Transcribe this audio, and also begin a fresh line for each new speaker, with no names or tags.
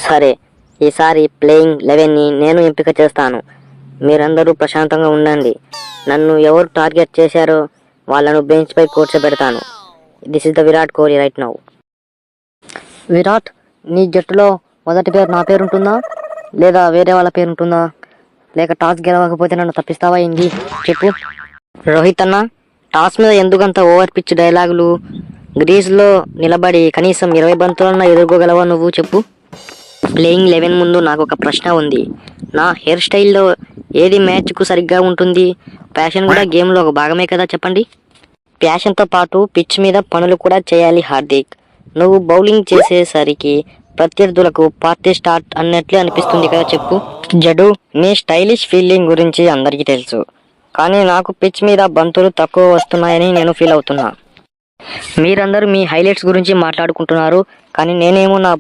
సరే, ఈసారి ప్లేయింగ్ 11ని నేను ఎంపిక చేస్తాను. మీరందరూ ప్రశాంతంగా ఉండండి. నన్ను ఎవరు టార్గెట్ చేశారో వాళ్ళను బెంచ్ పై కూర్చోబెడతాను. This is the Virat Kohli right now. Virat, నీ జట్టులో మొదటి పేరు నా పేరు ఉంటుందా, లేదా వేరే వాళ్ళ పేరు ఉంటుందా? లేక టాస్ గెలవకపోతే నన్ను తప్పిస్తావా ఏంది? చెప్పు. రోహిత్ అన్న, టాస్ మీద ఎందుకంత ఓవర్ పిచ్ డైలాగులు? గ్రీజ్లో నిలబడి కనీసం 20 బంతులన్నా ఎదుర్కోగలవా నువ్వు? చెప్పు. ప్లేయింగ్ 11 ముందు నాకు ఒక ప్రశ్న ఉంది. నా హెయిర్ స్టైల్లో ఏది మ్యాచ్కు సరిగ్గా ఉంటుంది? ప్యాషన్ కూడా గేమ్లో ఒక భాగమే కదా, చెప్పండి. ప్యాషన్తో పాటు పిచ్ మీద పనులు కూడా చేయాలి హార్దిక్. నువ్వు బౌలింగ్ చేసేసరికి ప్రత్యర్థులకు పార్టీ స్టార్ట్ అన్నట్లే అనిపిస్తుంది కదా, చెప్పు. జడు, నీ స్టైలిష్ ఫీల్డింగ్ గురించి అందరికీ తెలుసు, కానీ నాకు పిచ్ మీద బంతులు తక్కువ వస్తున్నాయని నేను ఫీల్ అవుతున్నా. మీరందరూ మీ హైలైట్స్ గురించి మాట్లాడుకుంటున్నారు, కానీ నేనేమో నా